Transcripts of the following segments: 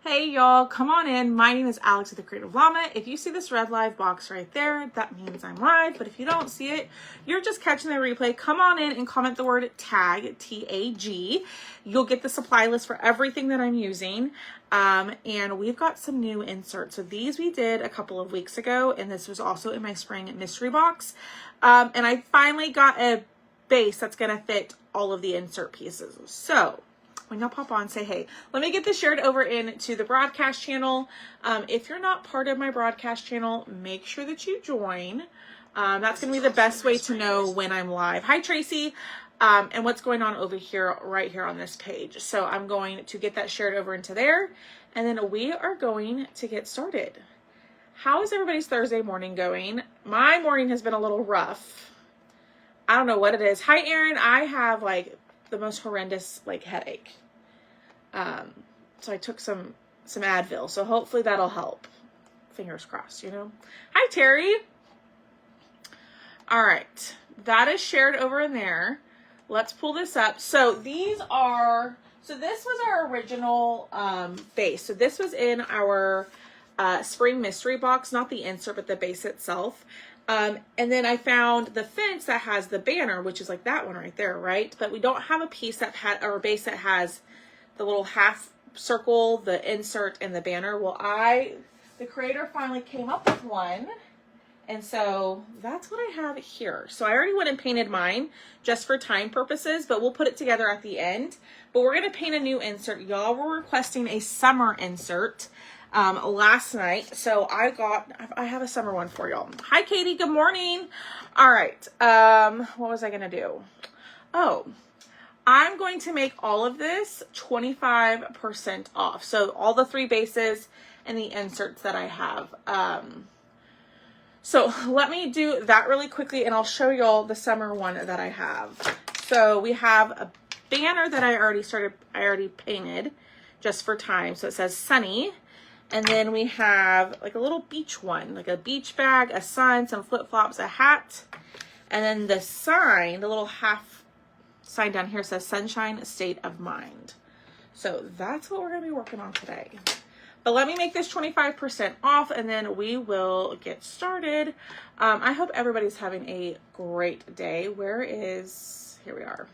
Hey y'all, come on in. My name is Alex with the Creative Llama. If you see this red live box right there, that means I'm live. But if you don't see it, you're just catching the replay. Come on in and comment the word tag, T-A-G. You'll get the supply list for everything that I'm using. And we've got some new inserts. So these we did a couple of weeks ago, and this was also in my spring mystery box. And I finally got a base that's gonna fit all of the insert pieces. So when y'all pop on, say hey. Let me get this shared over into the broadcast channel. If you're not part of my broadcast channel, make sure that you join. That's going to be the best way to know when I'm live. Hi, Tracy. And what's going on over here, right here on this page. So I'm going to get that shared over into there. And then we are going to get started. How is everybody's Thursday morning going? My morning has been a little rough. I don't know what it is. Hi, Erin. I have like the most horrendous like headache. So I took some Advil, so hopefully that'll help. Fingers crossed, you know. Hi, Terry. All right, that is shared over in there. Let's pull this up. So this was our original base. So this was in our spring mystery box, not the insert, but the base itself. And then I found the fence that has the banner, which is like that one right there, right? But we don't have a piece that or a base that has the little half circle, the insert, and the banner. Well, the creator finally came up with one. And so that's what I have here. So I already went and painted mine just for time purposes, but we'll put it together at the end. But we're going to paint a new insert. Y'all were requesting a summer insert last night. So I have a summer one for y'all. Hi, Katie. Good morning. All right. What was I going to do? Oh, I'm going to make all of this 25% off. So all the three bases and the inserts that I have. So let me do that really quickly and I'll show y'all the summer one that I have. So we have a banner that I already painted just for time. So it says sunny. And then we have like a little beach one, like a beach bag, a sun, some flip-flops, a hat. And then the sign, the little half sign down here says sunshine state of mind. So that's what we're going to be working on today. But let me make this 25% off and then we will get started. I hope everybody's having a great day. Here we are.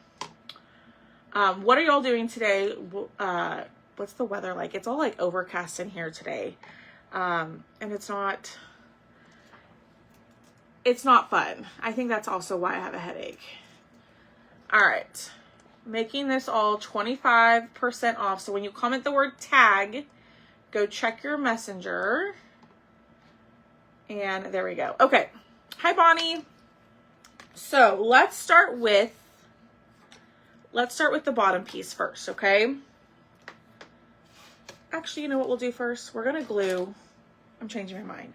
What are y'all doing today? What's the weather like? It's all like overcast in here today. And it's not fun. I think that's also why I have a headache. All right, making this all 25% off. So when you comment the word tag, go check your messenger. And there we go. Okay. Hi, Bonnie. So let's start with the bottom piece first, okay? Actually, you know what we'll do first? We're going to glue. I'm changing my mind.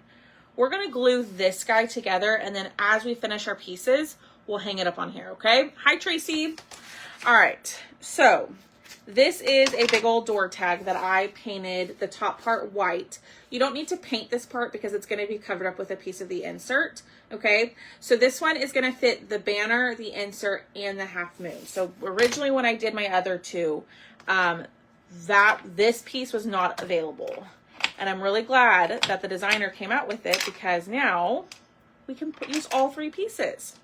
We're going to glue this guy together. And then as we finish our pieces, we'll hang it up on here, okay? Hi, Tracy. All right, so this is a big old door tag that I painted the top part white. You don't need to paint this part because it's going to be covered up with a piece of the insert, okay? So this one is going to fit the banner, the insert, and the half moon. So originally when I did my other two, this piece was not available. And I'm really glad that the designer came out with it because now we can use all three pieces.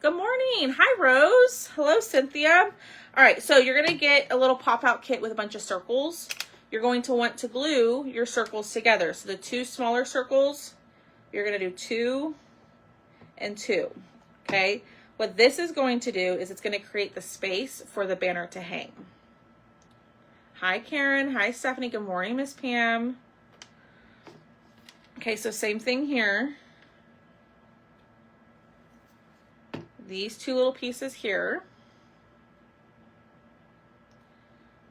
Good morning. Hi, Rose. Hello, Cynthia. All right, so you're going to get a little pop-out kit with a bunch of circles. You're going to want to glue your circles together. So the two smaller circles, you're going to do 2 and 2, okay? What this is going to do is it's going to create the space for the banner to hang. Hi, Karen. Hi, Stephanie. Good morning, Miss Pam. Okay, so same thing here. These two little pieces here,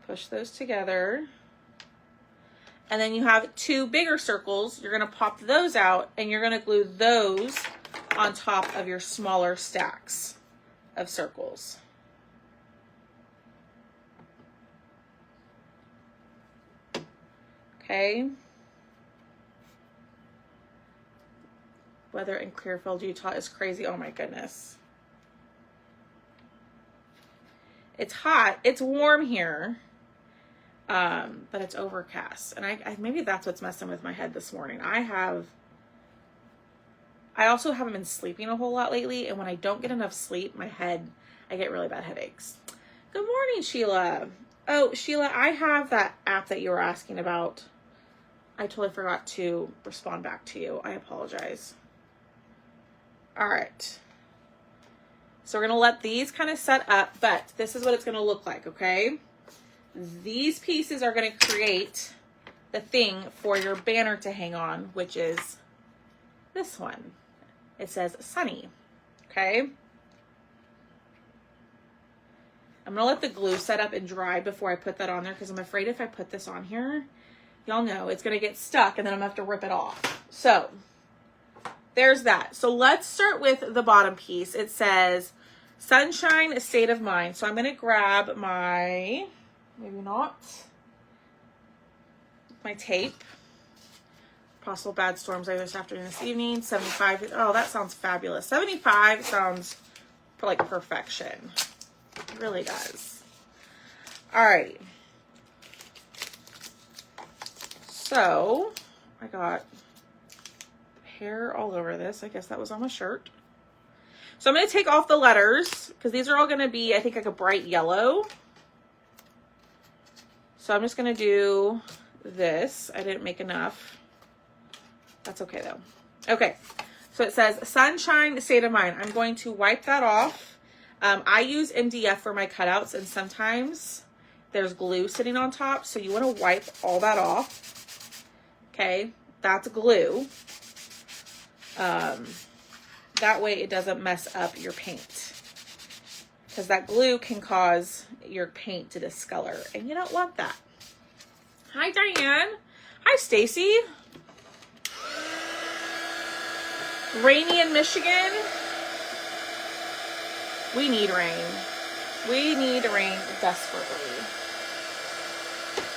push those together, and then you have 2 bigger circles. You're going to pop those out and you're going to glue those on top of your smaller stacks of circles. Okay. Weather in Clearfield, Utah is crazy. Oh my goodness. It's hot. It's warm here. but it's overcast. And I maybe that's what's messing with my head this morning. I also haven't been sleeping a whole lot lately, and when I don't get enough sleep, I get really bad headaches. Good morning, Sheila. Oh, Sheila, I have that app that you were asking about. I totally forgot to respond back to you. I apologize. All right. So we're going to let these kind of set up, but this is what it's going to look like, okay? These pieces are going to create the thing for your banner to hang on, which is this one. It says Sunny, okay? I'm going to let the glue set up and dry before I put that on there because I'm afraid if I put this on here, y'all know it's going to get stuck and then I'm going to have to rip it off. So there's that. So let's start with the bottom piece. It says Sunshine State of Mind. So I'm going to grab my, maybe not, my tape. Possible bad storms later this afternoon, this evening. 75. Oh, that sounds fabulous. 75 sounds like perfection. It really does. All right. So I got hair all over this. I guess that was on my shirt. So I'm going to take off the letters because these are all going to be, I think, like a bright yellow. So I'm just going to do this. I didn't make enough. That's okay though. Okay. So it says Sunshine State of Mind. I'm going to wipe that off. I use MDF for my cutouts and sometimes there's glue sitting on top. So you want to wipe all that off. Okay. That's glue. That way it doesn't mess up your paint because that glue can cause your paint to discolor and you don't want that. Hi, Diane. Hi, Stacy. Rainy in Michigan. We need rain. We need rain desperately.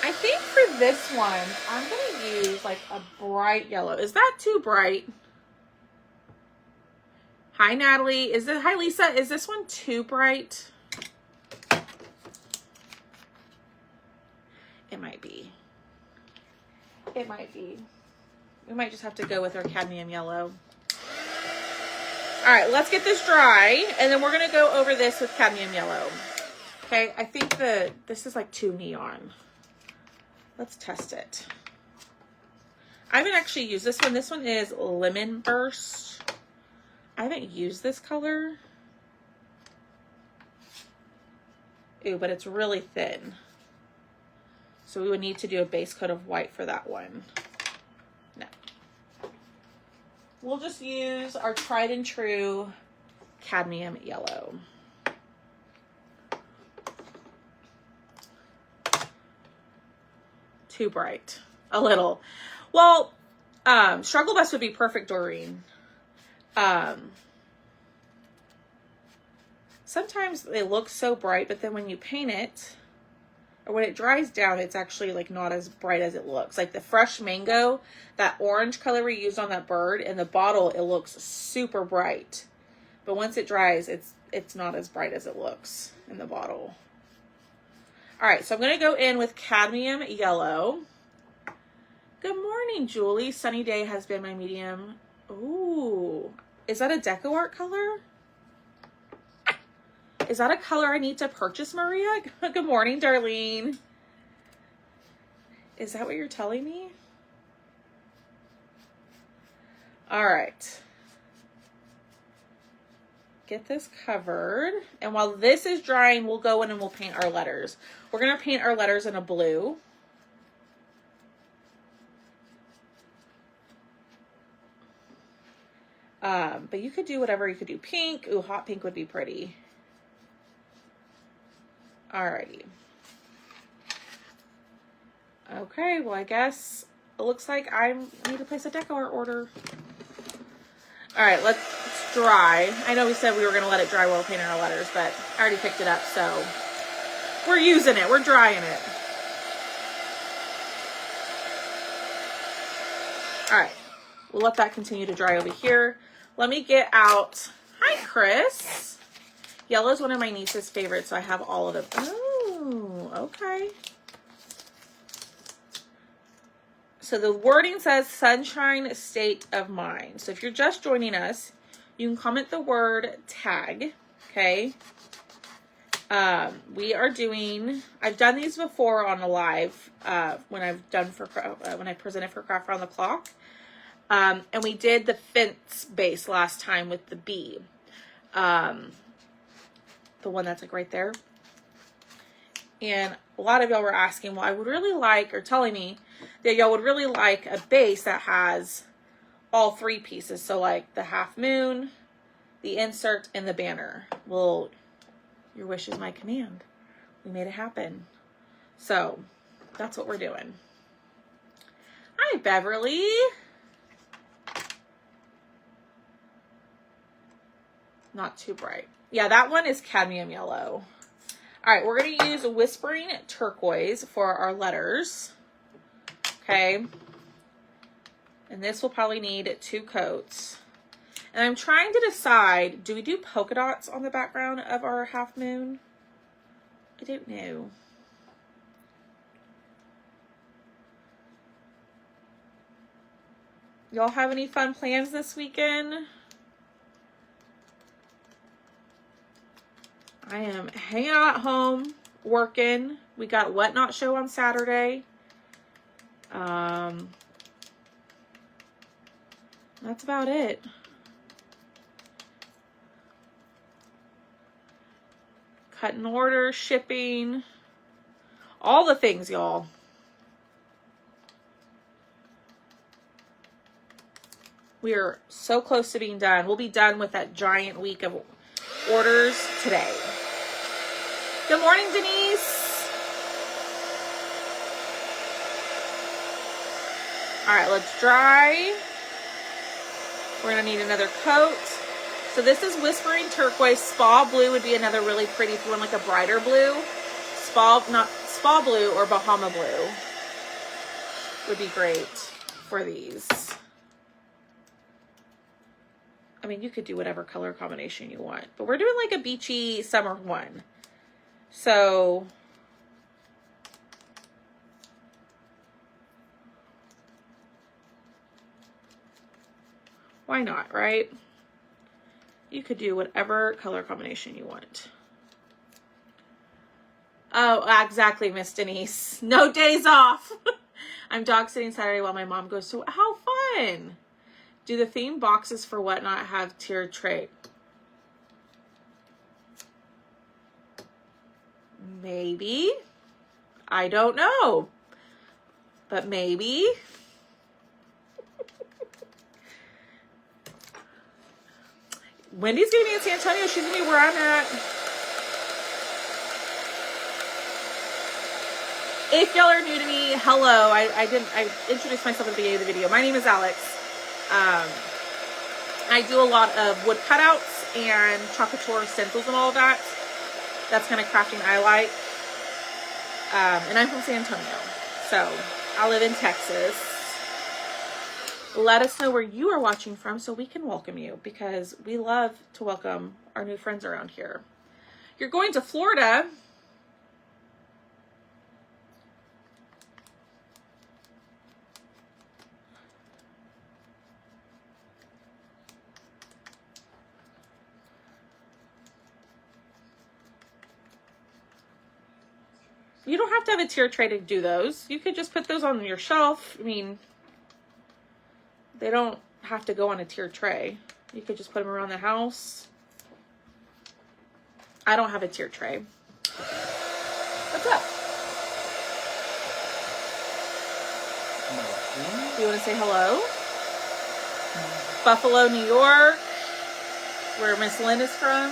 I think for this one, I'm going to use like a bright yellow. Is that too bright? Hi, Natalie. Hi, Lisa. Is this one too bright? It might be. It might be. We might just have to go with our cadmium yellow. All right, let's get this dry, and then we're going to go over this with cadmium yellow. Okay, I think this is like too neon. Let's test it. I haven't actually used this one. This one is Lemon Burst. I haven't used this color. Ooh, but it's really thin. So we would need to do a base coat of white for that one. No. We'll just use our tried and true cadmium yellow. Too bright. A little. Well, Struggle Bus would be perfect, Doreen. Sometimes it looks so bright, but then when you paint it, or when it dries down, it's actually like not as bright as it looks. Like the fresh mango, that orange color we used on that bird, in the bottle, it looks super bright. But once it dries, it's not as bright as it looks in the bottle. All right, so I'm going to go in with cadmium yellow. Good morning, Julie. Sunny day has been my medium. Ooh, is that a deco art color? Is that a color I need to purchase, Maria? Good morning, Darlene. Is that what you're telling me? All right. Get this covered. And while this is drying, we'll go in and we'll paint our letters. We're going to paint our letters in a blue. But you could do whatever. You could do pink. Ooh, hot pink would be pretty. Alrighty. Okay, well, I guess it looks like I need to place a deco art order. Alright, let's dry. I know we said we were going to let it dry while painting our letters, but I already picked it up, so we're using it. We're drying it. Alright, we'll let that continue to dry over here. Let me get out. Hi, Chris. Yellow is one of my niece's favorites, so I have all of them. Oh, okay. So the wording says sunshine state of mind. So if you're just joining us, you can comment the word tag, okay? We are doing, I've done these before on a live, when I presented for Craft Around the Clock. And we did the fence base last time with the bee. The one that's like right there. And a lot of y'all were asking, well, I would really like, or telling me that y'all would really like a base that has all three pieces. So like the half moon, the insert, and the banner. Well, your wish is my command. We made it happen. So that's what we're doing. Hi, Beverly. Not too bright. Yeah, that one is cadmium yellow. All right, we're going to use a whispering turquoise for our letters. Okay. And this will probably need 2 coats. And I'm trying to decide, do we do polka dots on the background of our half moon? I don't know. Y'all have any fun plans this weekend? I am hanging out at home, working. We got What Not show on Saturday. That's about it. Cutting orders, shipping, all the things, y'all. We are so close to being done. We'll be done with that giant week of orders today. Good morning, Denise. All right, let's dry. We're gonna need another coat. So this is Whispering Turquoise. Spa Blue would be another really pretty if you want like a brighter blue. Not Spa Blue or Bahama Blue would be great for these. I mean, you could do whatever color combination you want, but we're doing like a beachy summer one. So why not, right? You could do whatever color combination you want. Oh, exactly, Miss Denise. No days off. I'm dog sitting Saturday while my mom goes, so how fun. Do the theme boxes for Whatnot have tiered tray? Maybe. I don't know. But maybe. Wendy's gonna be in San Antonio. She's gonna be where I'm at. If y'all are new to me, hello. I introduced myself at the beginning of the video. My name is Alex. I do a lot of wood cutouts and chocolate stencils and all of that. That's kind of crafting I like. And I'm from San Antonio, so I live in Texas. Let us know where you are watching from so we can welcome you, because we love to welcome our new friends around here. You're going to Florida. You don't have to have a tier tray to do those. You could just put those on your shelf. I mean, they don't have to go on a tier tray. You could just put them around the house. I don't have a tier tray. What's up? Do you want to say hello? Buffalo, New York, where Miss Lynn is from.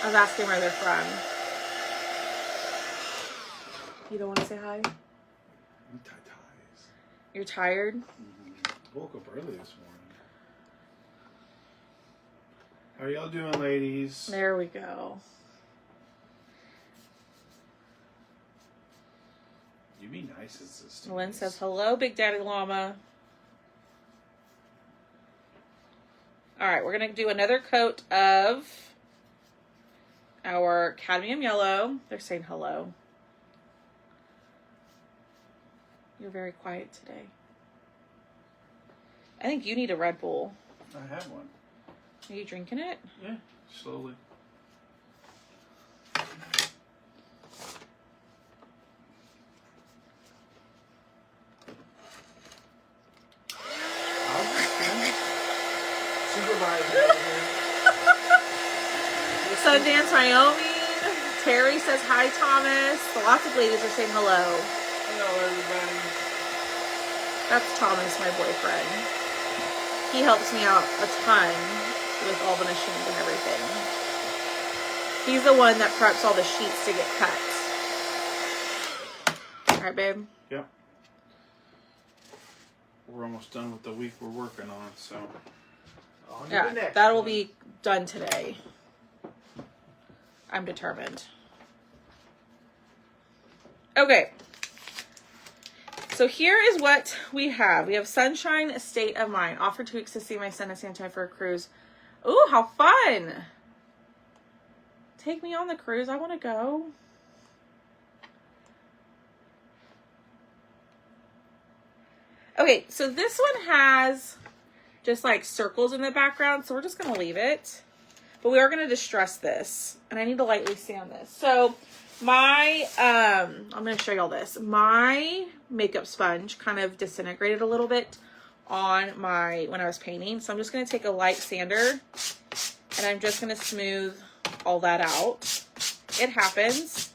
I was asking where they're from. You don't want to say hi? I'm tired. You're tired? Mm-hmm. Woke up early this morning. How are y'all doing, ladies? There we go. You be nice as this. Lynn says, hello, Big Daddy Llama. All right, we're going to do another coat of our cadmium yellow. They're saying hello. You're very quiet today. I think you need a Red Bull. I have one. Are you drinking it? Yeah, slowly. Sundance, Wyoming. Terry says hi, Thomas. Lots of ladies are saying hello. Hello, everybody. That's Thomas, my boyfriend. He helps me out a ton with all the machines and everything. He's the one that preps all the sheets to get cut. All right, babe. Yep. We're almost done with the week we're working on, so. On to the Yeah, next that'll one. be done today. I'm determined. Okay. So here is what we have. We have Sunshine State of Mind. Offered 2 weeks to see my son in San Antonio for a cruise. Ooh, how fun. Take me on the cruise. I want to go. Okay, so this one has just like circles in the background, so we're just going to leave it. But we are going to distress this, and I need to lightly sand this. So my, I'm going to show y'all this. My makeup sponge kind of disintegrated a little bit on when I was painting. So I'm just going to take a light sander, and I'm just going to smooth all that out. It happens.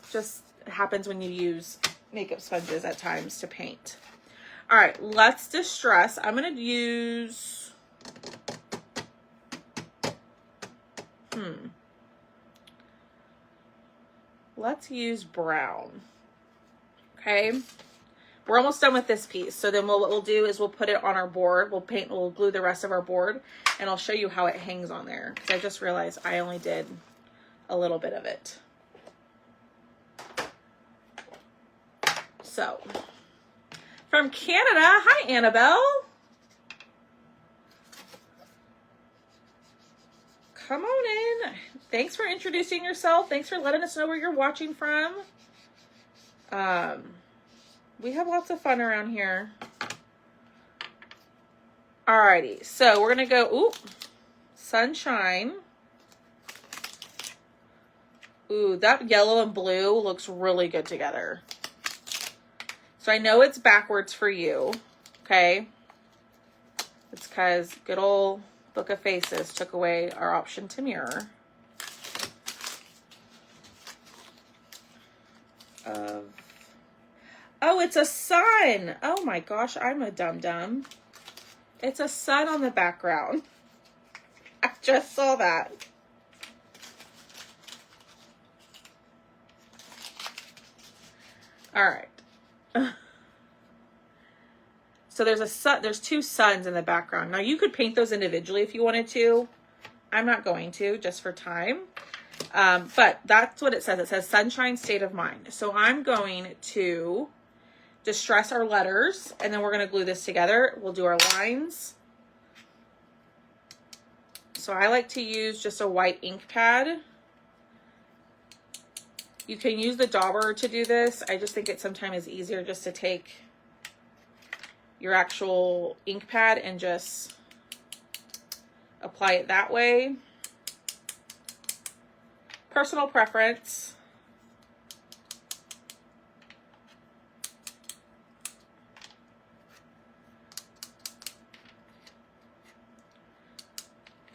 Just happens when you use makeup sponges at times to paint. All right, let's distress. I'm going to use... Let's use brown. Okay. We're almost done with this piece. So then what we'll do is we'll put it on our board. We'll glue the rest of our board, and I'll show you how it hangs on there. Because I just realized I only did a little bit of it. So, from Canada, hi Annabelle. Come on in. Thanks for introducing yourself. Thanks for letting us know where you're watching from. We have lots of fun around here. Alrighty, so we're gonna go, ooh, Sunshine. Ooh, that yellow and blue looks really good together. So I know it's backwards for you, okay? It's because good old Book of Faces took away our option to mirror. Oh, it's a sun. Oh my gosh, I'm a dum-dum. It's a sun on the background. I just saw that. All right. So there's a sun, there's 2 suns in the background. Now you could paint those individually if you wanted to. I'm not going to, just for time. But that's what it says. It says Sunshine State of Mind. So I'm going to distress our letters, and then we're going to glue this together. We'll do our lines. So I like to use just a white ink pad. You can use the dauber to do this. I just think it sometimes is easier just to take your actual ink pad and just apply it that way. Personal preference.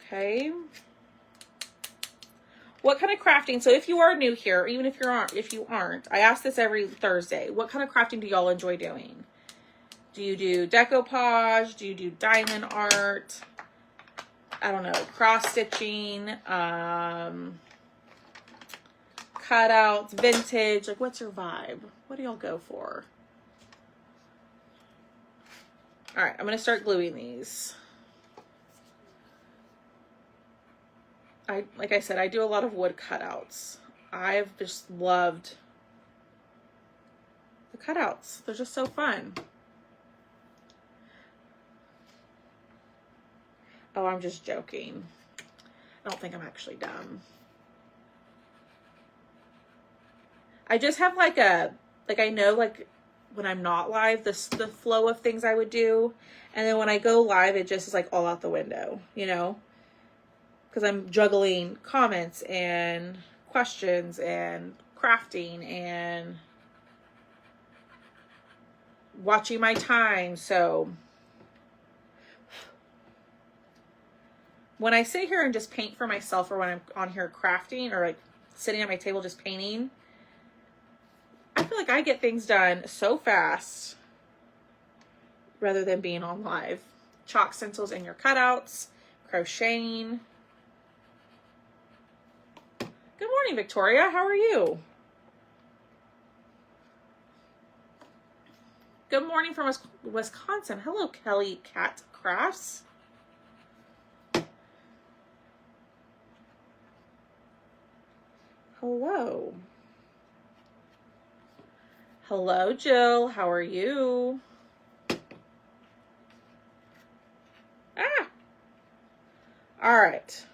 Okay. What kind of crafting? So if you are new here, even if you aren't, I ask this every Thursday. What kind of crafting do y'all enjoy doing? Do you do decoupage? Do you do diamond art? I don't know, cross stitching, cutouts, vintage. Like, what's your vibe? What do y'all go for? All right, I'm gonna start gluing these. Like I said, I do a lot of wood cutouts. I've just loved the cutouts. They're just so fun. Oh, I'm just joking. I don't think I'm actually dumb. I just have like I know like when I'm not live, the flow of things I would do. And then when I go live, it just is like all out the window, you know, because I'm juggling comments and questions and crafting and watching my time. So when I sit here and just paint for myself, or when I'm on here crafting or like sitting at my table just painting, I feel like I get things done so fast rather than being on live. Chalk stencils in your cutouts, crocheting. Good morning, Victoria. How are you? Good morning from Wisconsin. Hello, Kelly Cat Crafts. Hello. Hello, Jill. How are you? Ah. All right.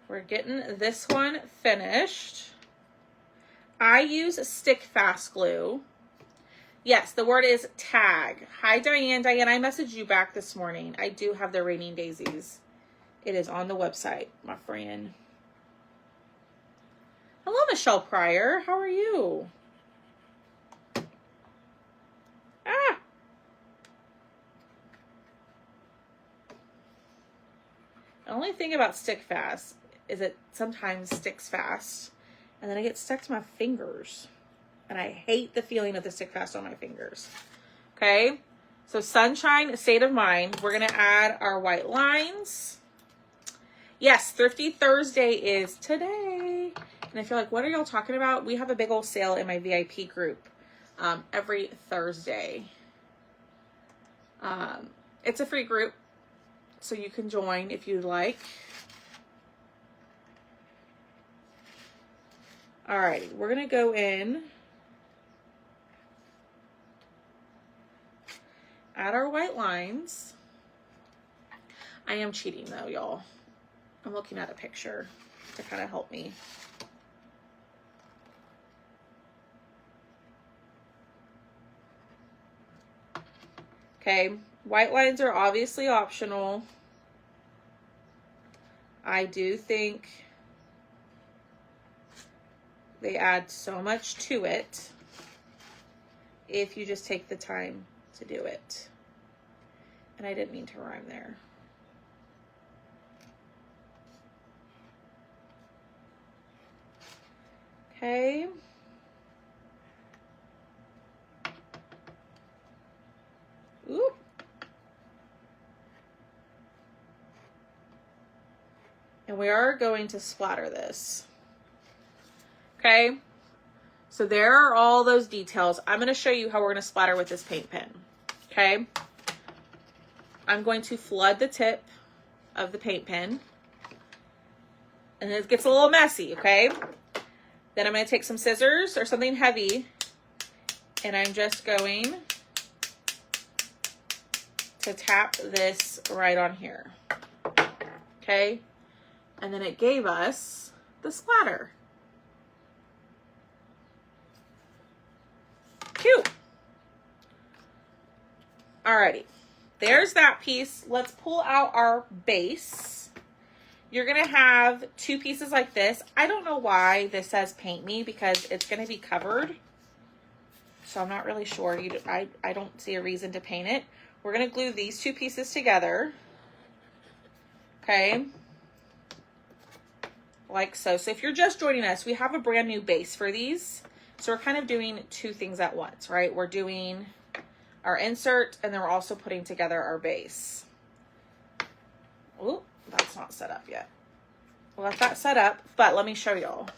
We're getting this one finished. I use stick fast glue. Yes, the word is tag. Hi, Diane. Diane, I messaged you back this morning. I do have the Raining Daisies. It is on the website, my friend. Hello, Michelle Pryor. How are you? Ah. The only thing about stick fast is it sometimes sticks fast, and then I get stuck to my fingers. And I hate the feeling of the stick fast on my fingers. Okay, so sunshine, state of mind. We're going to add our white lines. Yes, Thrifty Thursday is today. And if you're like, what are y'all talking about? We have a big old sale in my VIP group every Thursday. It's a free group, so you can join if you'd like. Alrighty, we're going to go in. Add our white lines. I am cheating though, y'all. I'm looking at a picture to kind of help me. Okay, white lines are obviously optional. I do think they add so much to it if you just take the time to do it. And I didn't mean to rhyme there. Okay. Ooh. And we are going to splatter this. Okay. So there are all those details. I'm going to show you how we're going to splatter with this paint pen. Okay. I'm going to flood the tip of the paint pen. And it gets a little messy, okay? Then I'm going to take some scissors or something heavy, and I'm just going to tap this right on here. Okay? And then it gave us the splatter. Cute. Alrighty. There's that piece. Let's pull out our base. You're going to have two pieces like this. I don't know why this says paint me because it's going to be covered. So I'm not really sure. I don't see a reason to paint it. We're going to glue these two pieces together. Okay. Like so. So if you're just joining us, we have a brand new base for these. So we're kind of doing two things at once, right? We're doing our insert and then we're also putting together our base. Ooh. That's not set up yet. We'll let that set up, but let me show y'all.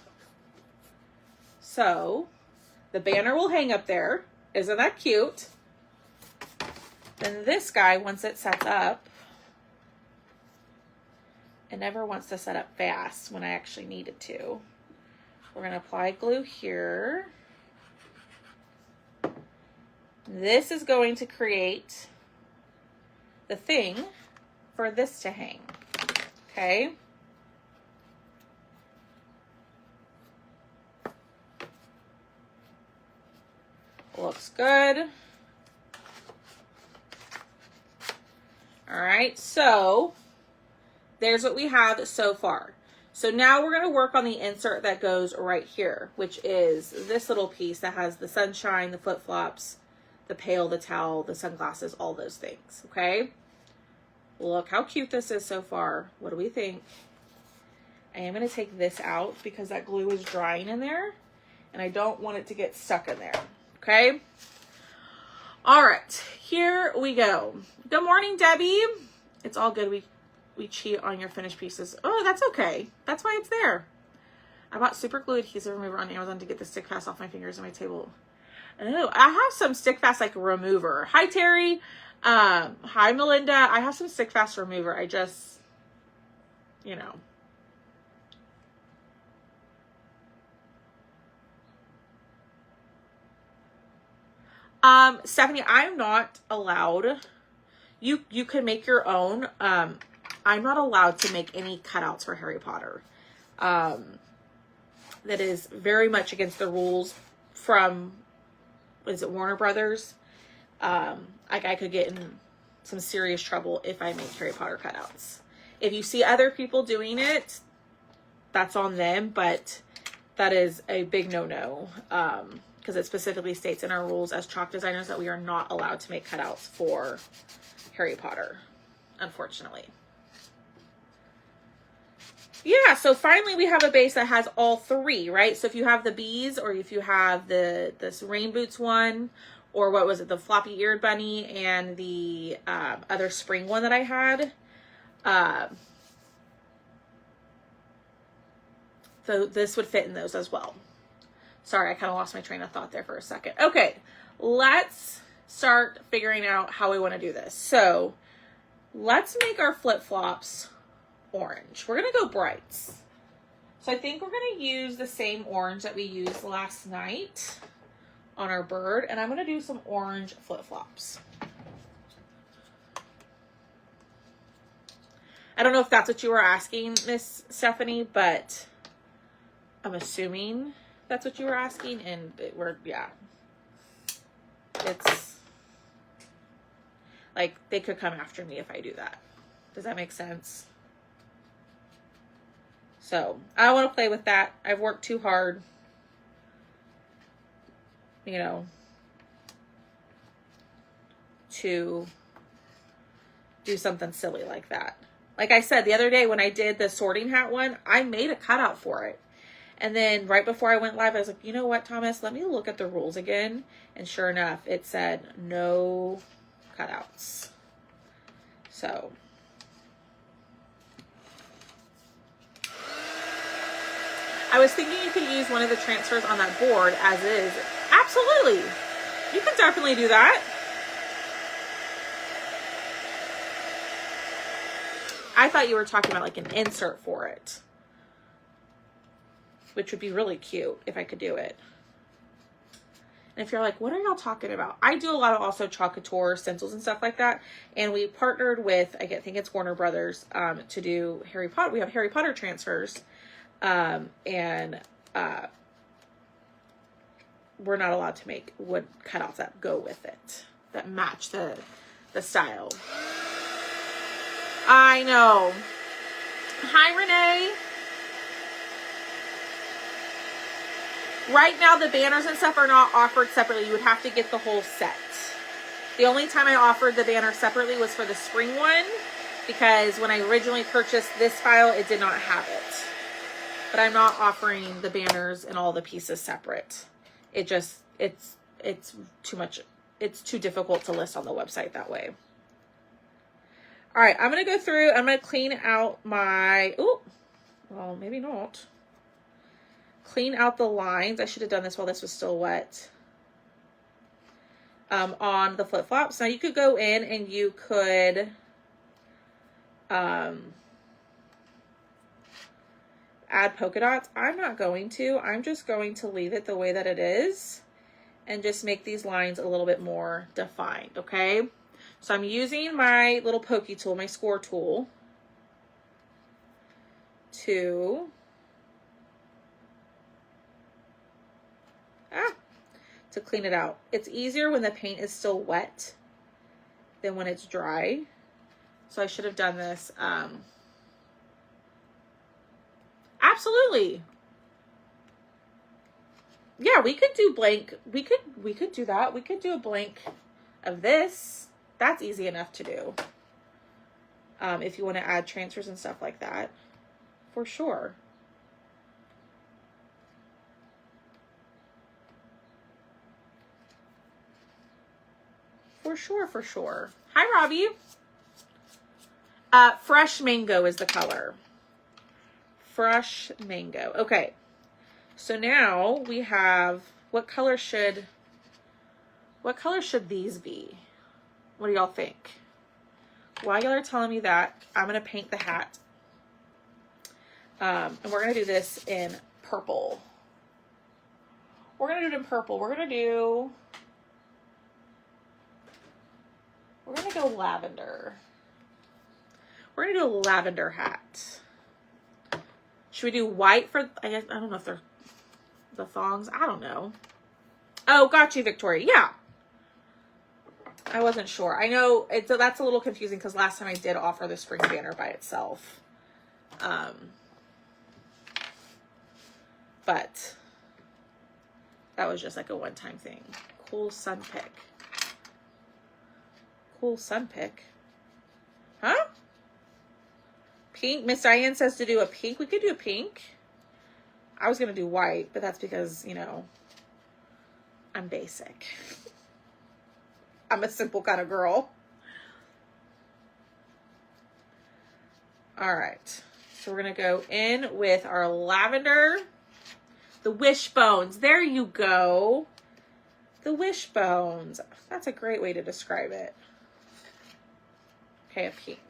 So the banner will hang up there. Isn't that cute? Then this guy, once it sets up, it never wants to set up fast when I actually need it to. We're going to apply glue here. This is going to create the thing for this to hang. Okay. Looks good. All right, so there's what we have so far. So now we're going to work on the insert that goes right here, which is this little piece that has the sunshine, the flip-flops, the pail, the towel, the sunglasses, all those things, okay? Look how cute this is so far. What do we think? I am going to take this out because that glue is drying in there, and I don't want it to get stuck in there, okay? All right, here we go. Good morning, Debbie. It's all good. We cheat on your finished pieces. Oh, that's okay. That's why it's there. I bought super glue adhesive remover on Amazon to get the stick fast off my fingers and my table. Oh, I have some stick fast like remover. Hi, Terry. Hi, Melinda. I have some stick fast remover. I just, you know. Stephanie, I'm not allowed. You can make your own. I'm not allowed to make any cutouts for Harry Potter. That is very much against the rules from, is it Warner Brothers? Like I could get in some serious trouble if I make Harry Potter cutouts. If you see other people doing it, that's on them, but that is a big no-no. Because it specifically states in our rules as chalk designers that we are not allowed to make cutouts for Harry Potter, unfortunately. Yeah, so finally we have a base that has all three, right? So if you have the bees, or if you have this rain boots one, or what was it, the floppy eared bunny, and the other spring one that I had. So this would fit in those as well. Sorry, I kind of lost my train of thought there for a second. Okay, let's start figuring out how we want to do this. So let's make our flip-flops orange. We're going to go brights. So I think we're going to use the same orange that we used last night on our bird. And I'm going to do some orange flip-flops. I don't know if that's what you were asking, Miss Stephanie, but I'm assuming that's what you were asking. And yeah. It's like they could come after me if I do that. Does that make sense? So I want to play with that. I've worked too hard, you know, to do something silly like that. Like I said, the other day when I did the sorting hat one, I made a cutout for it. And then right before I went live, I was like, you know what, Thomas, let me look at the rules again. And sure enough, it said no cutouts. So I was thinking you could use one of the transfers on that board as is. Absolutely. You can definitely do that. I thought you were talking about like an insert for it, which would be really cute if I could do it. And if you're like, what are y'all talking about? I do a lot of also chalk couture stencils and stuff like that. And we partnered with, I think it's Warner Brothers, to do Harry Potter. We have Harry Potter transfers. And we're not allowed to make wood cutouts that go with it, that match the style. I know. Hi, Renee. Right now, the banners and stuff are not offered separately. You would have to get the whole set. The only time I offered the banner separately was for the spring one, because when I originally purchased this file, it did not have it. But I'm not offering the banners and all the pieces separate. It just, it's too much. It's too difficult to list on the website that way. All right, I'm going to go through, I'm going to clean out my, ooh, well, maybe not. Clean out the lines. I should have done this while this was still wet. On the flip-flops. Now you could go in and you could add polka dots. I'm not going to. I'm just going to leave it the way that it is and just make these lines a little bit more defined, okay? So I'm using my little pokey tool, my score tool, to to clean it out. It's easier when the paint is still wet than when it's dry. So I should have done this. Absolutely. Yeah, we could do blank. We could do that. We could do a blank of this. That's easy enough to do. If you want to add transfers and stuff like that, for sure. For sure, for sure. Hi, Robbie. Fresh mango is the color. Fresh mango. Okay. So now we have, what color should these be? What do y'all think? While y'all are telling me that, I'm going to paint the hat. And we're going to do this in purple. We're going to do it in purple. We're going to go lavender. We're going to do a lavender hat. Should we do white for, I don't know if they're the thongs. I don't know. Oh, got you, Victoria. Yeah. I wasn't sure. I know that's a little confusing because last time I did offer the spring banner by itself. But that was just like a one-time thing. Cool sun pick. Cool sun pick. Huh? Pink. Miss Diane says to do a pink. We could do a pink. I was going to do white, but that's because, you know, I'm basic. I'm a simple kind of girl. All right. So we're going to go in with our lavender. The wishbones. There you go. The wishbones. That's a great way to describe it. Okay, a pink.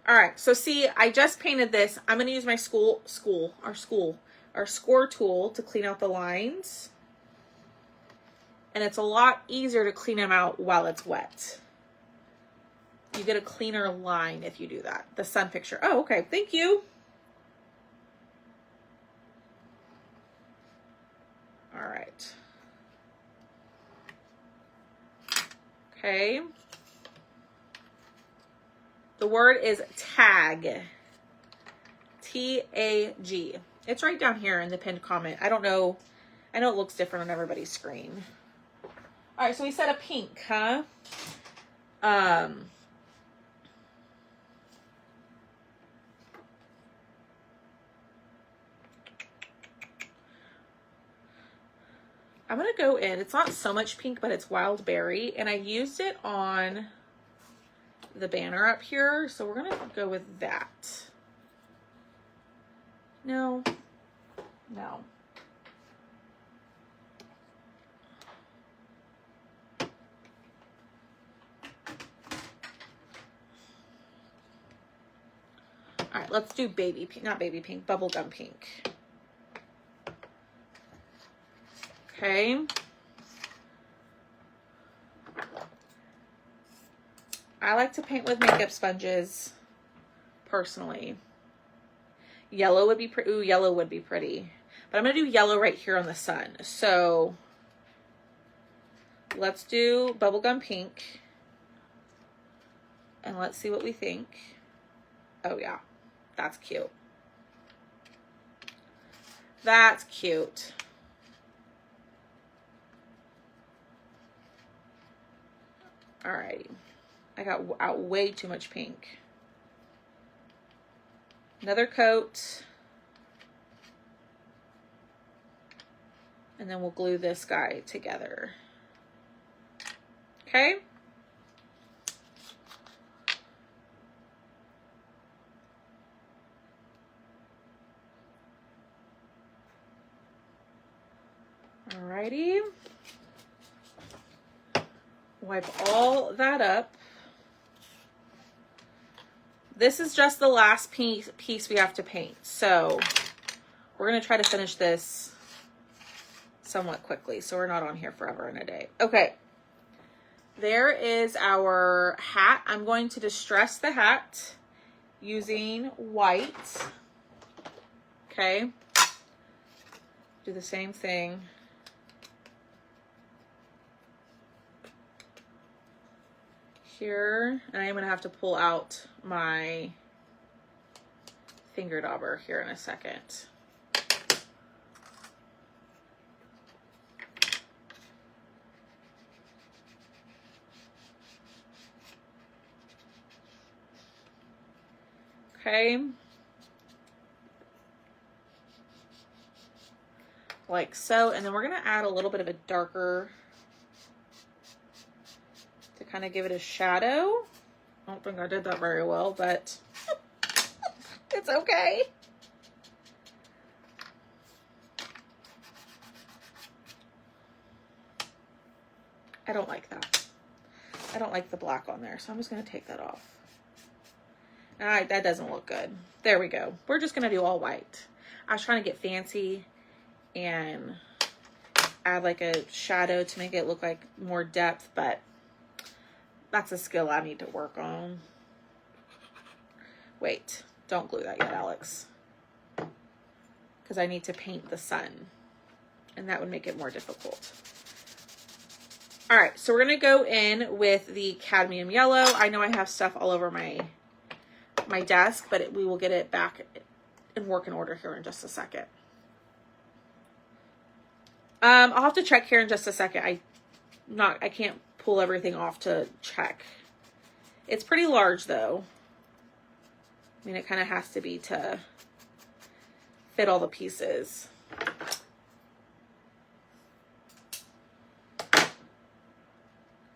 All right, so see, I just painted this. I'm gonna use my our score tool to clean out the lines. And it's a lot easier to clean them out while it's wet. You get a cleaner line if you do that. The sun picture. Oh, okay, thank you. All right. Okay. The word is tag. T-A-G. It's right down here in the pinned comment. I don't know. I know it looks different on everybody's screen. All right, so we said a pink, huh? I'm going to go in. It's not so much pink, but it's wild berry. And I used it on the banner up here. So we're going to go with that. No. No. All right, let's do baby pink, not baby pink, bubblegum pink. Okay. I like to paint with makeup sponges, personally. Yellow would be pretty. Ooh, yellow would be pretty. But I'm going to do yellow right here on the sun. So let's do bubblegum pink. And let's see what we think. Oh, yeah. That's cute. That's cute. Alrighty. I got out way too much pink. Another coat. And then we'll glue this guy together. Okay. Alrighty. Wipe all that up. This is just the last piece we have to paint. So we're going to try to finish this somewhat quickly, so we're not on here forever and a day. Okay. There is our hat. I'm going to distress the hat using white. Okay. Do the same thing. Here, and I'm gonna have to pull out my finger dauber here in a second. Okay. Like so, and then we're gonna add a little bit of a darker to kind of give it a shadow. I don't think I did that very well, but it's okay. I don't like that. I don't like the black on there, so I'm just gonna take that off. All right, that doesn't look good. There we go. We're just gonna do all white. I was trying to get fancy and add like a shadow to make it look like more depth, but that's a skill I need to work on. Wait, don't glue that yet, Alex, because I need to paint the sun, and that would make it more difficult. All right, so we're gonna go in with the cadmium yellow. I know I have stuff all over my desk, but we will get it back in working order here in just a second. I'll have to check here in just a second. I can't pull everything off to check. It's pretty large though. I mean, it kind of has to be to fit all the pieces.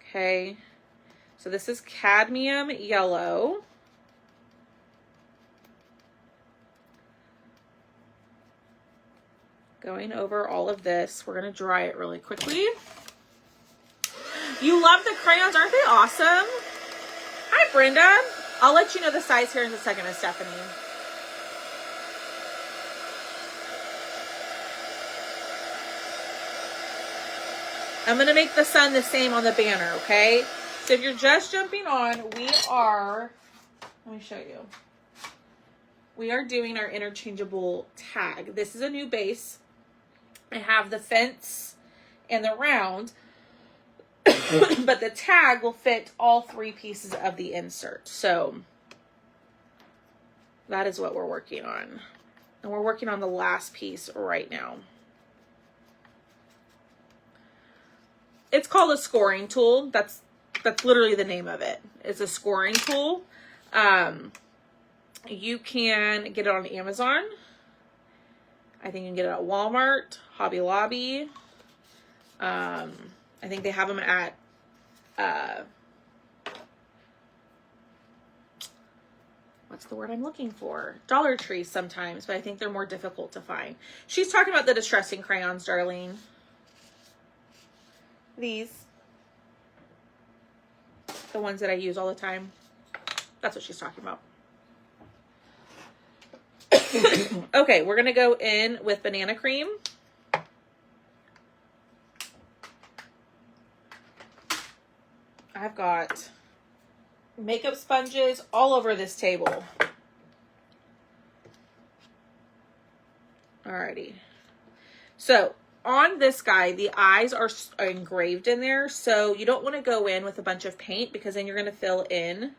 Okay, so this is cadmium yellow. Going over all of this. We're going to dry it really quickly. You love the crayons. Aren't they awesome? Hi, Brenda. I'll let you know the size here in a second, Miss Stephanie. I'm going to make the sun the same on the banner, okay? So if you're just jumping on, we are, let me show you. We are doing our interchangeable tag. This is a new base. I have the fence and the round, but the tag will fit all three pieces of the insert. So that is what we're working on. And we're working on the last piece right now. It's called a scoring tool. That's literally the name of it. It's a scoring tool. You can get it on Amazon. I think you can get it at Walmart, Hobby Lobby. I think they have them at what's the word I'm looking for? Dollar Tree sometimes, but I think they're more difficult to find. She's talking about the distressing crayons, Darlene. These. The ones that I use all the time. That's what she's talking about. Okay, we're going to go in with banana cream. I've got makeup sponges all over this table. Alrighty. So on this guy, the eyes are engraved in there. So you don't want to go in with a bunch of paint because then you're going to fill in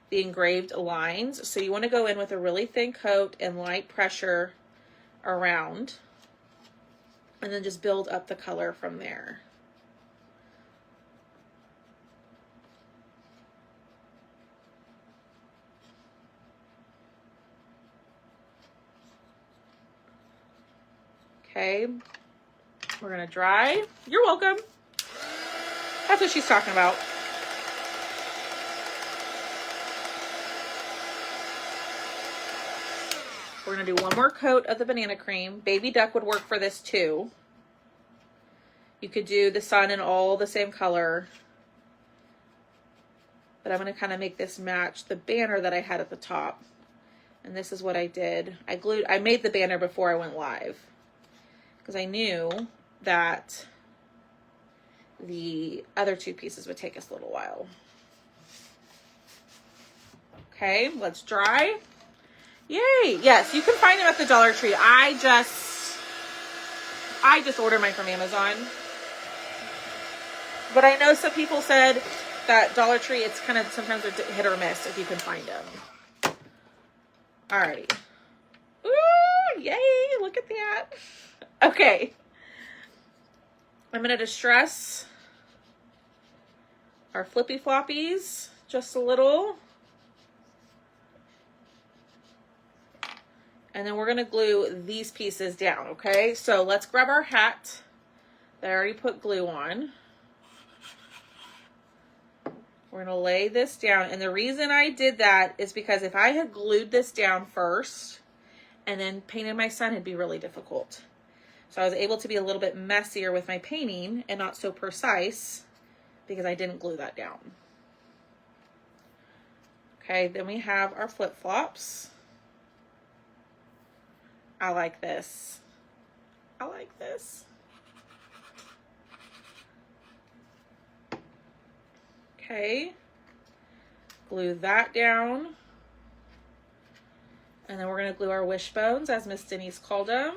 the engraved lines. So you want to go in with a really thin coat and light pressure around, and then just build up the color from there. Okay, we're gonna dry. You're welcome. That's what she's talking about. We're going to do one more coat of the banana cream. Baby duck would work for this too. You could do the sun in all the same color. But I'm going to kind of make this match the banner that I had at the top. And this is what I did. I made the banner before I went live, because I knew that the other two pieces would take us a little while. Okay, let's dry. Yay! Yes, you can find them at the Dollar Tree. I just I just ordered mine from Amazon. But I know some people said that Dollar Tree, it's kind of sometimes a hit or miss if you can find them. Alrighty. Ooh, yay, look at that. Okay. I'm going to distress our flippy floppies just a little. And then we're going to glue these pieces down, okay? So let's grab our hat that I already put glue on. We're going to lay this down. And the reason I did that is because if I had glued this down first and then painted my sun, it'd be really difficult. So I was able to be a little bit messier with my painting and not so precise because I didn't glue that down. Okay, then we have our flip-flops. I like this. I like this. Okay. Glue that down. And then we're going to glue our wishbones, as Miss Denise called them.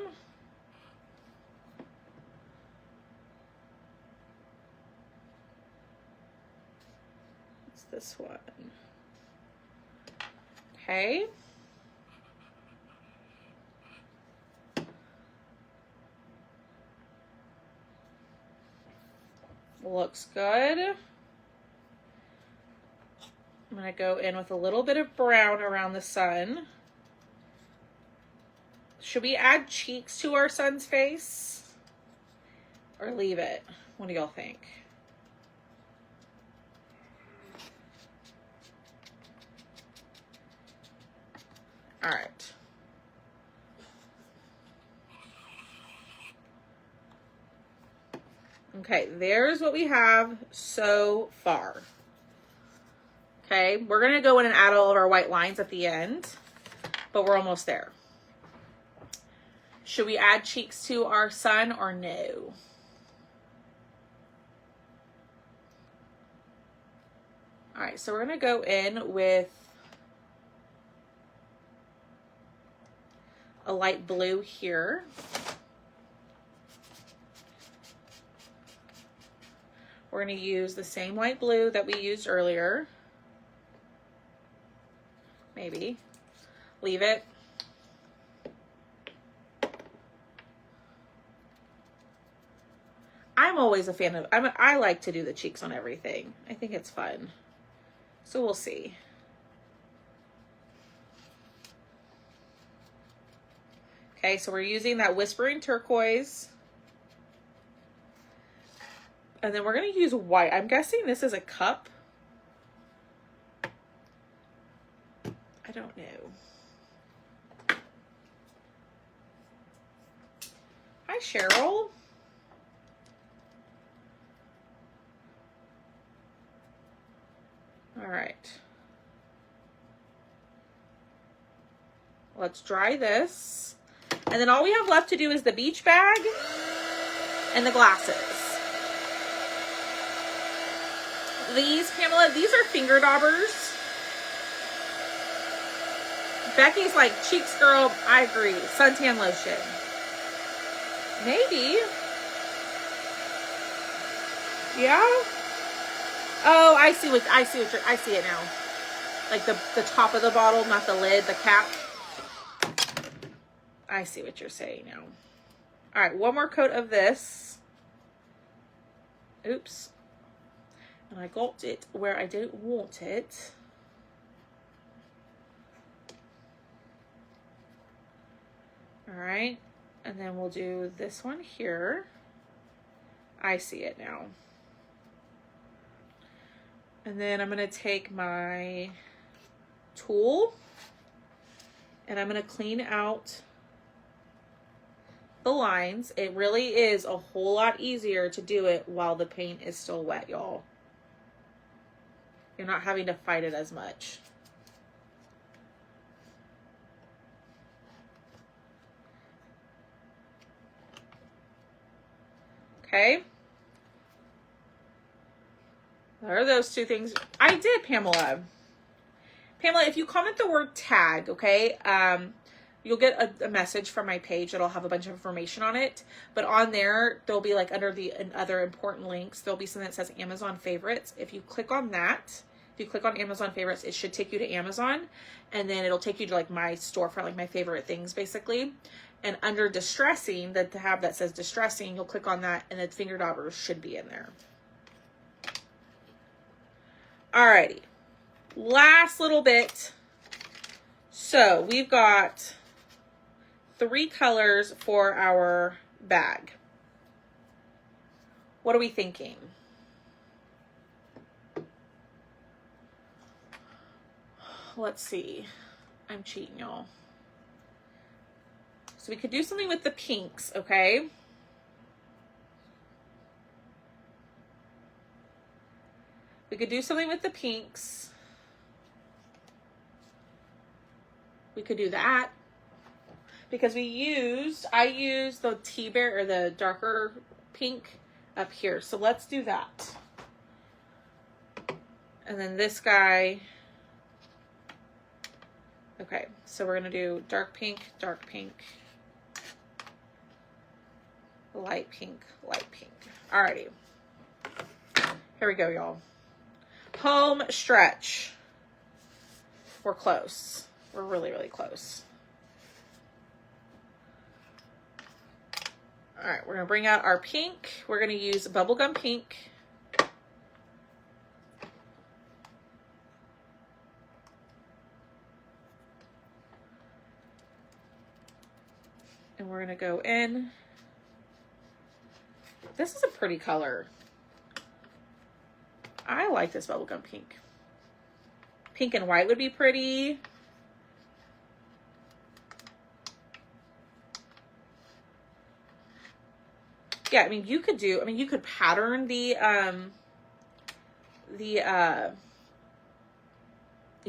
What's this one? Okay. Looks good. I'm going to go in with a little bit of brown around the sun. Should we add cheeks to our sun's face? Or leave it? What do y'all think? All right. Okay, there's what we have so far. Okay, we're going to go in and add all of our white lines at the end, but we're almost there. Should we add cheeks to our sun or no? All right, so we're going to go in with a light blue here. We're going to use the same light blue that we used earlier. Maybe. Leave it. I'm always a fan of, I like to do the cheeks on everything. I think it's fun. So we'll see. Okay, so we're using that Whispering Turquoise. And then we're going to use white. I'm guessing this is a cup. I don't know. Hi, Cheryl. All right. Let's dry this. And then all we have left to do is the beach bag and the glasses. These, Pamela, these are finger daubers. Becky's like, cheeks girl, I agree. Suntan lotion. Maybe. Yeah. Oh, I see it now. Like the top of the bottle, not the lid, the cap. I see what you're saying now. All right, one more coat of this. Oops. And I got it where I didn't want it. All right, and then we'll do this one here. I see it now. And then I'm gonna take my tool and I'm gonna clean out the lines. It really is a whole lot easier to do it while the paint is still wet, y'all. You're not having to fight it as much. Okay. There are those two things. I did, Pamela. Pamela, if you comment the word tag, okay, you'll get a message from my page that'll have a bunch of information on it. But on there, there'll be like under the other important links, there'll be something that says Amazon favorites. If you click on that, if you click on Amazon favorites, it should take you to Amazon, and then it'll take you to like my storefront, like my favorite things basically. And under distressing, the tab that says distressing, you'll click on that and the finger daubers should be in there. Alrighty, last little bit. So we've got 3 colors for our bag. What are we thinking? Let's see. I'm cheating, y'all. So we could do something with the pinks, okay? We could do something with the pinks. We could do that. Because I used the tea bear or the darker pink up here. So let's do that. And then this guy. Okay, so we're gonna do dark pink, light pink, light pink. Alrighty. Here we go, y'all. Home stretch. We're close. We're really, really close. All right, we're gonna bring out our pink. We're gonna use bubblegum pink. And we're gonna go in. This is a pretty color. I like this bubblegum pink. Pink and white would be pretty. Yeah, I mean, you could pattern you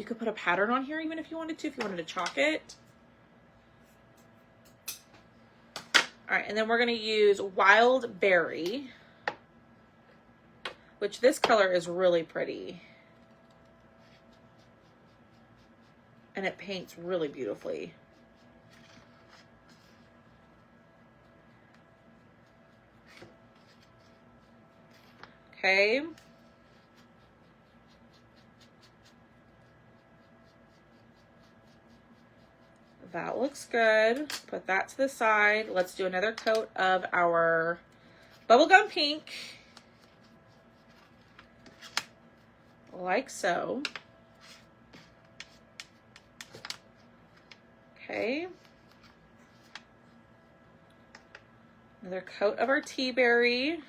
could put a pattern on here even if you wanted to chalk it. All right, and then we're going to use Wild Berry, which this color is really pretty. And it paints really beautifully. Okay. That looks good. Put that to the side. Let's do another coat of our bubblegum pink. Like so. Okay. Another coat of our tea berry.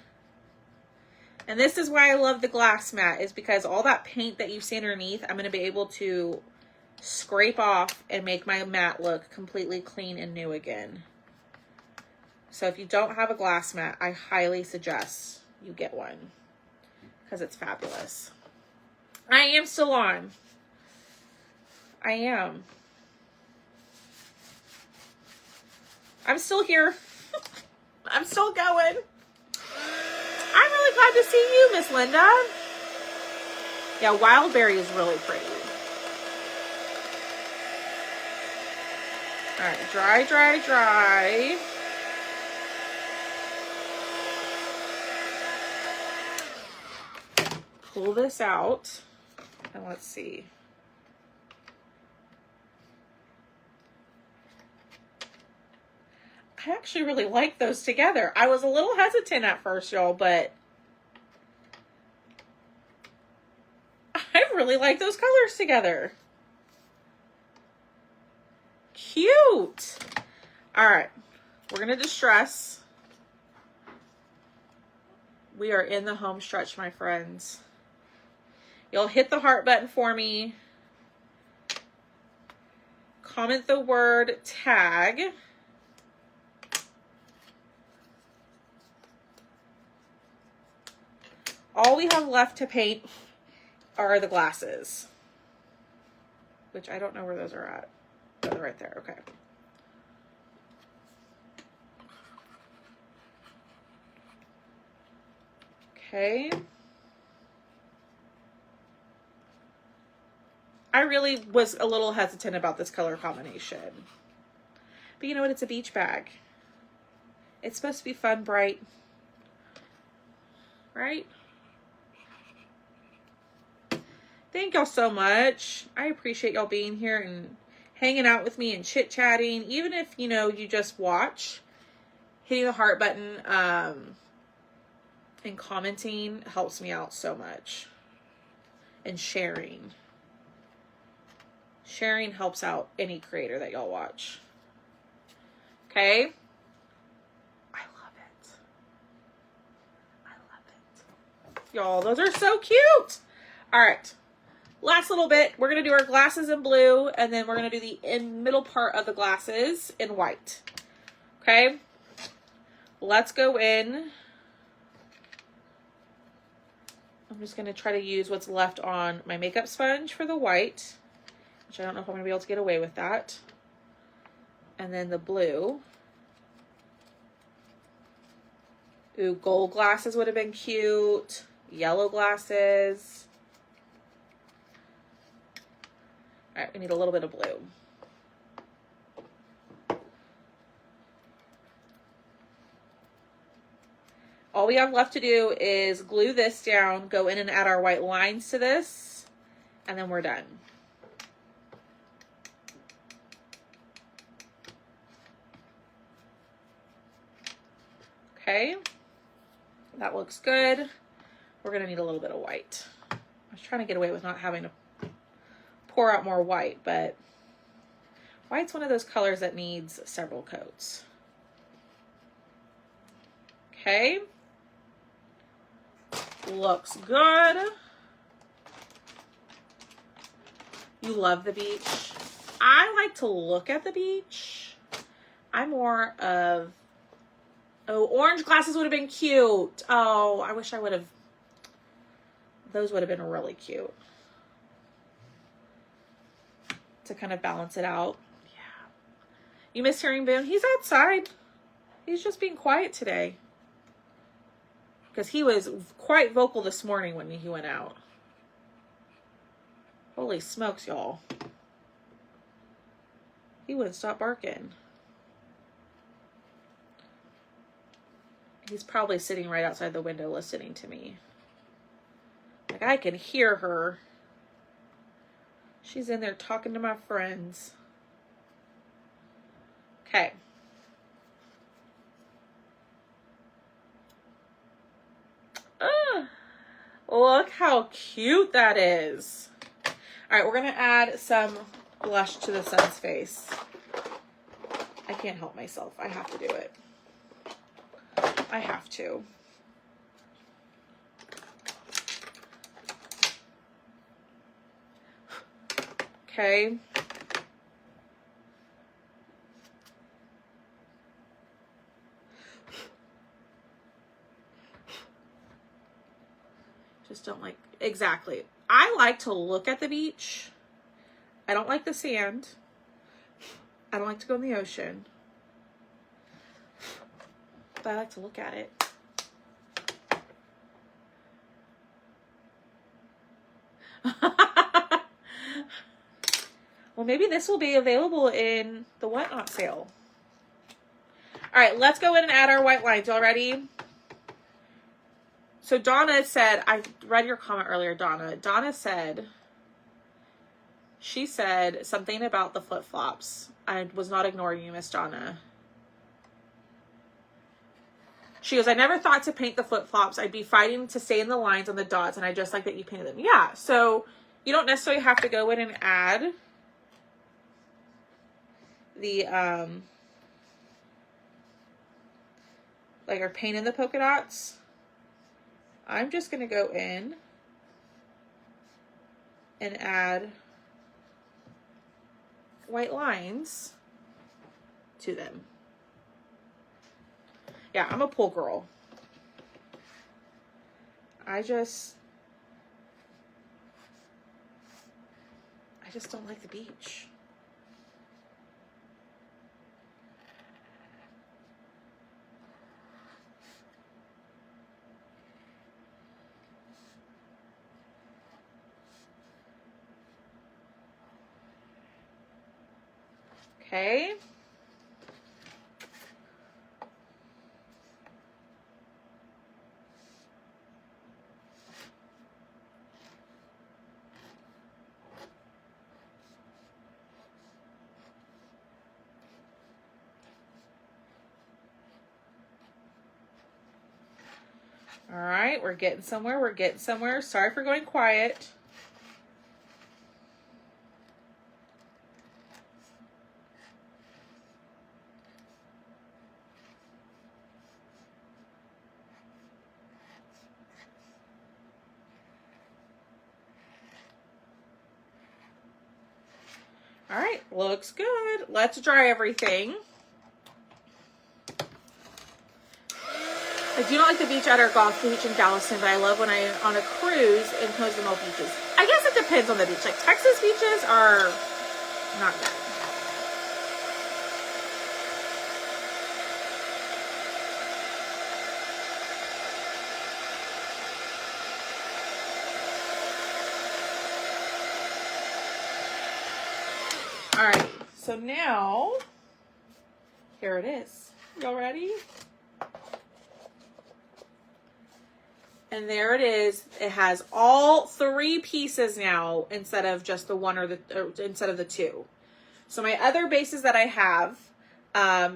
And this is why I love the glass mat, is because all that paint that you see underneath, I'm going to be able to scrape off and make my mat look completely clean and new again. So if you don't have a glass mat, I highly suggest you get one because it's fabulous. I am still on. I am. I'm still here. I'm still going. I'm really glad to see you, Miss Linda. Yeah, Wild Berry is really pretty. All right, dry, dry, dry. Pull this out, and let's see. I actually really like those together. I was a little hesitant at first, y'all, but I really like those colors together. Cute. All right, we're gonna distress. We are in the home stretch, my friends. You'll hit the heart button for me. Comment the word tag. All we have left to paint are the glasses, which I don't know where those are at. Oh, they're right there. Okay. Okay. I really was a little hesitant about this color combination. But you know what? It's a beach bag. It's supposed to be fun, bright, right? Thank y'all so much. I appreciate y'all being here and hanging out with me and chit-chatting. Even if, you know, you just watch, hitting the heart button and commenting helps me out so much. And sharing. Sharing helps out any creator that y'all watch. Okay? I love it. I love it. Y'all, those are so cute. All right. Last little bit. We're going to do our glasses in blue, and then we're going to do the middle part of the glasses in white. Okay? Let's go in. I'm just going to try to use what's left on my makeup sponge for the white, which I don't know if I'm going to be able to get away with that. And then the blue. Ooh, gold glasses would have been cute. Yellow glasses. All right, we need a little bit of blue. All we have left to do is glue this down, go in and add our white lines to this, and then we're done. Okay, that looks good. We're gonna need a little bit of white. I was trying to get away with not having to pour out more white, but white's one of those colors that needs several coats. Okay. Looks good. You love the beach. I like to look at the beach. I'm more of, oh, orange glasses would have been cute. Oh, I wish I would have, those would have been really cute. To kind of balance it out. Yeah. You miss hearing Boone? He's outside. He's just being quiet today. Because he was quite vocal this morning when he went out. Holy smokes, y'all. He wouldn't stop barking. He's probably sitting right outside the window listening to me. Like, I can hear her. She's in there talking to my friends. Okay. Look how cute that is. All right, we're going to add some blush to the sun's face. I can't help myself. I have to do it. I have to. Okay. Just don't like, exactly. I like to look at the beach. I don't like the sand. I don't like to go in the ocean. But I like to look at it. Well, maybe this will be available in the Whatnot sale. All right, let's go in and add our white lines. Y'all ready? So Donna said, I read your comment earlier, Donna. Donna said, she said something about the flip-flops. I was not ignoring you, Miss Donna. She goes, I never thought to paint the flip-flops. I'd be fighting to stay in the lines on the dots, and I just like that you painted them. Yeah, so you don't necessarily have to go in and add the, like, or paint in the polka dots. I'm just going to go in and add white lines to them. Yeah, I'm a pool girl. I just don't like the beach. Okay. All right, we're getting somewhere. We're getting somewhere. Sorry for going quiet. All right, looks good. Let's dry everything. I do not like the beach at our golf beach in Galveston, but I love when I'm on a cruise in Cozumel beaches. I guess it depends on the beach. Like Texas beaches are not good. All right, so now, here it is. Y'all ready? And there it is. It has all 3 pieces now instead of just the one or instead of the 2. So my other bases that I have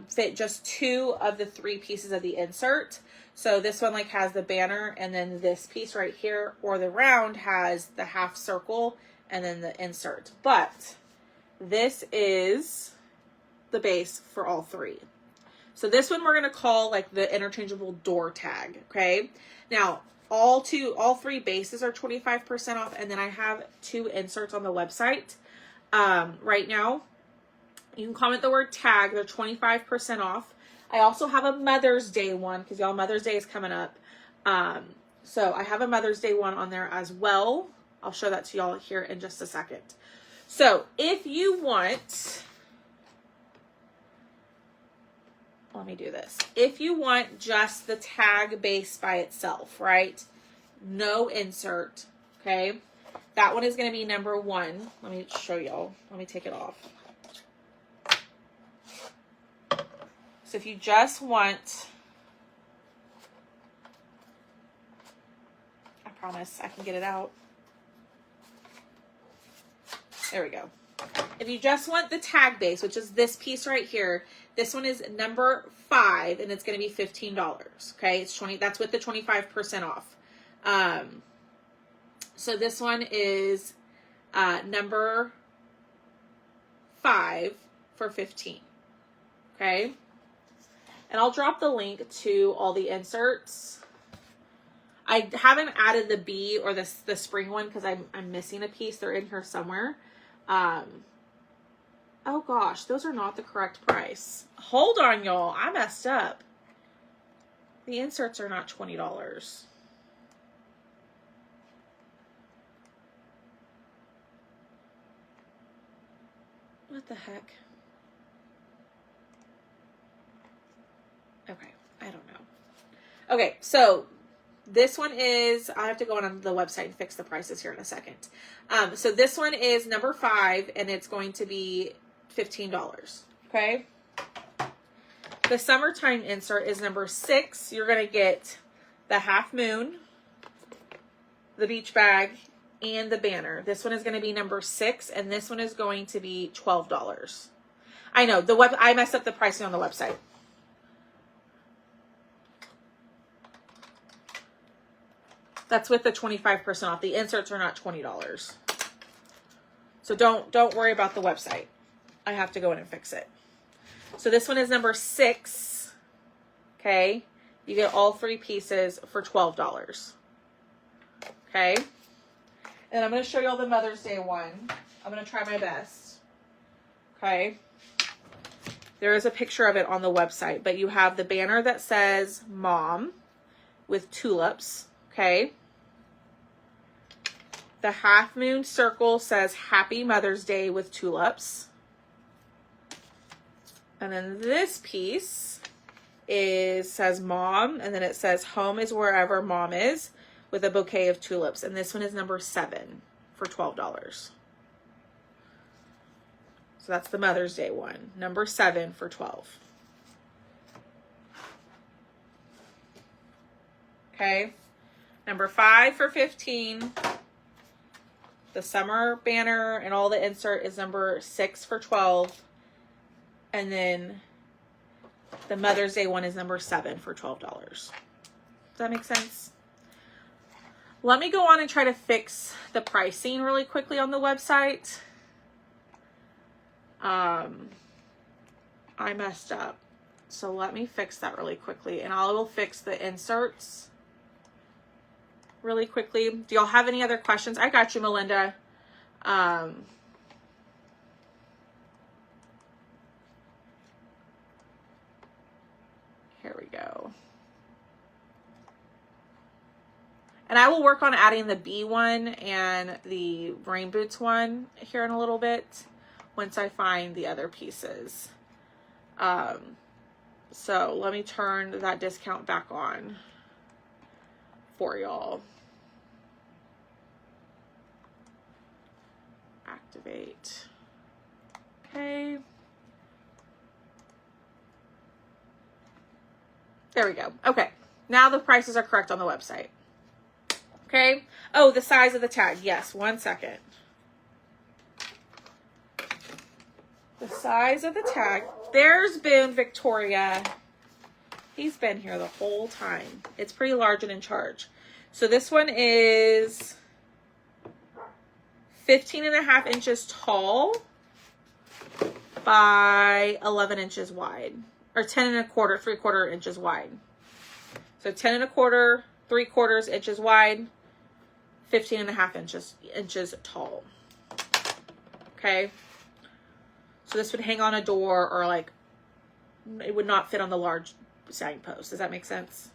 fit just 2 of the 3 pieces of the insert. So this one like has the banner, and then this piece right here, or the round, has the half circle and then the insert. But this is the base for all 3. So this one we're going to call like the interchangeable door tag. Okay. Now all 3 bases are 25% off. And then I have 2 inserts on the website. Right now you can comment the word tag. They're 25% off. I also have a Mother's Day one, because y'all, Mother's Day is coming up. So I have a Mother's Day one on there as well. I'll show that to y'all here in just a second. So if you want, let me do this. If you want just the tag base by itself, right? No insert, okay? That one is going to be number 1. Let me show y'all. Let me take it off. So if you just want, I promise I can get it out. There we go. If you just want the tag base, which is this piece right here, this one is number 5, and it's going to be $15. Okay, it's 20. That's with the 25% off. So this one is number 5 for $15. Okay, and I'll drop the link to all the inserts. I haven't added the B or the spring one because I'm missing a piece. They're in here somewhere. Oh gosh, those are not the correct price. Hold on, y'all. I messed up. The inserts are not $20. What the heck? Okay, I don't know. Okay, so this one is, I have to go on the website and fix the prices here in a second. So this one is number 5, and it's going to be $15. Okay. The summertime insert is number 6. You're going to get the half moon, the beach bag, and the banner. This one is going to be number 6, and this one is going to be $12. I know I messed up the pricing on the website. That's with the 25% off. The inserts are not $20. So don't worry about the website. I have to go in and fix it. So this one is number 6. Okay. You get all 3 pieces for $12. Okay. And I'm going to show you all the Mother's Day one. I'm going to try my best. Okay. There is a picture of it on the website, but you have the banner that says mom with tulips. Okay. The half moon circle says Happy Mother's Day with tulips. And then this piece says mom, and then it says home is wherever mom is, with a bouquet of tulips. And this one is number 7 for $12. So that's the Mother's Day one. Number 7 for $12. Okay. Number 5 for $15. The summer banner and all the insert is number 6 for $12. And then the Mother's Day one is number 7 for $12. Does that make sense? Let me go on and try to fix the pricing really quickly on the website. I messed up. So let me fix that really quickly, and I will fix the inserts really quickly. Do y'all have any other questions? I got you, Melinda. Here we go. And I will work on adding the B one and the rain boots one here in a little bit once I find the other pieces. So let me turn that discount back on for y'all. Activate. Okay. There we go. Okay. Now the prices are correct on the website. Okay. Oh, the size of the tag. Yes. 1 second. The size of the tag. There's been Victoria. He's been here the whole time. It's pretty large and in charge. So this one is 15.5 inches tall by 11 inches wide, or 10 1/4, 3/4 inches wide. So 10 1/4, 3/4 inches wide, 15.5 inches tall. Okay. So this would hang on a door, or like, it would not fit on the large signpost. Does that make sense?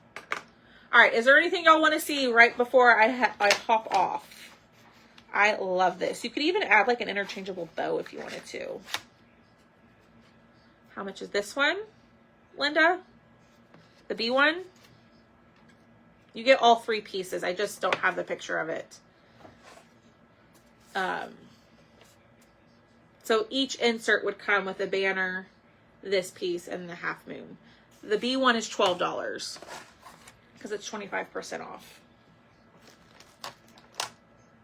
All right. Is there anything y'all want to see right before I hop off? I love this. You could even add like an interchangeable bow if you wanted to. How much is this one, Linda? The B one? You get all 3 pieces. I just don't have the picture of it. So each insert would come with a banner, this piece, and the half moon. The B one is $12 because it's 25% off.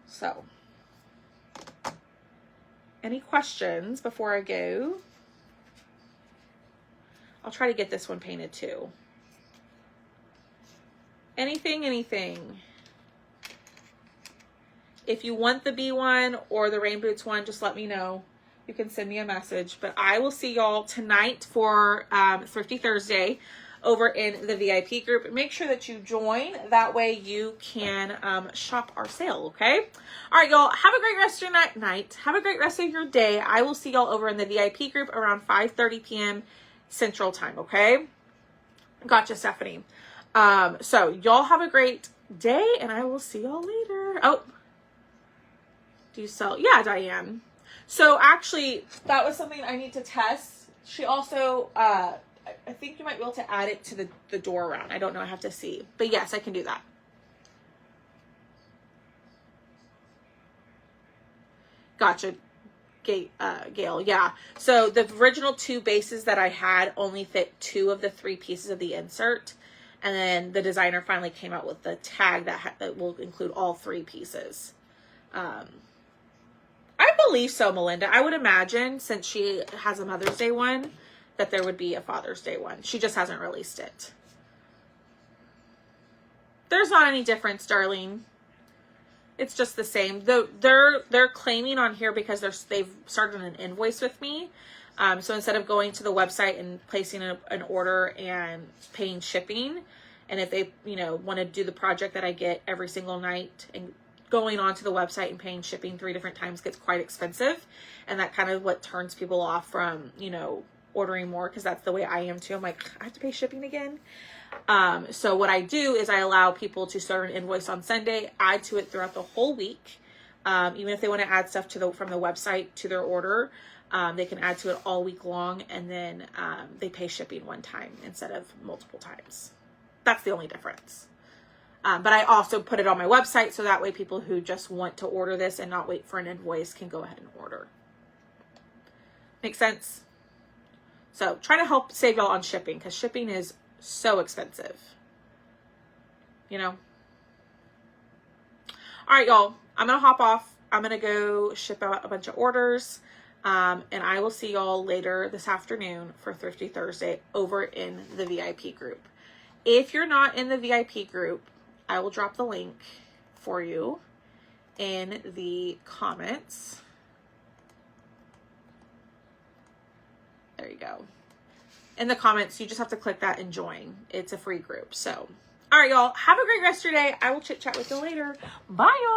So, any questions before I go? I'll try to get this one painted too. Anything. If you want the B one or the rain boots one, just let me know. You can send me a message. But I will see y'all tonight for Thrifty Thursday over in the VIP group. Make sure that you join. That way you can shop our sale, okay? All right, y'all. Have a great rest of your night. Have a great rest of your day. I will see y'all over in the VIP group around 5:30 p.m. Central Time, okay? Gotcha, Stephanie. So y'all have a great day, and I will see y'all later. Oh, do you sell? Yeah, Diane. So actually, that was something I need to test. She also, I think you might be able to add it to the door round. I don't know. I have to see. But yes, I can do that. Gotcha, Gail. Yeah. So the original 2 bases that I had only fit 2 of the 3 pieces of the insert. And then the designer finally came out with the tag that will include all 3 pieces. I believe so, Melinda. I would imagine, since she has a Mother's Day one, that there would be a Father's Day one. She just hasn't released it. There's not any difference, darling. It's just the same. They're claiming on here because they've started an invoice with me. So instead of going to the website and placing an order and paying shipping, and if they want to do the project that I get every single night, and going onto the website and paying shipping 3 different times gets quite expensive, and that kind of what turns people off from ordering more, because that's the way I am too. I'm like, I have to pay shipping again. So what I do is I allow people to start an invoice on Sunday, add to it throughout the whole week. Even if they want to add stuff from the website to their order, they can add to it all week long, and then they pay shipping 1 time instead of multiple times. That's the only difference. But I also put it on my website, so that way people who just want to order this and not wait for an invoice can go ahead and order. Make sense? So trying to help save y'all on shipping, because shipping is so expensive. All right, y'all. I'm going to hop off. I'm going to go ship out a bunch of orders. And I will see y'all later this afternoon for Thrifty Thursday over in the VIP group. If you're not in the VIP group, I will drop the link for you in the comments. There you go. In the comments, you just have to click that and join. It's a free group. So, all right, y'all. Have a great rest of your day. I will chit chat with you later. Bye, y'all.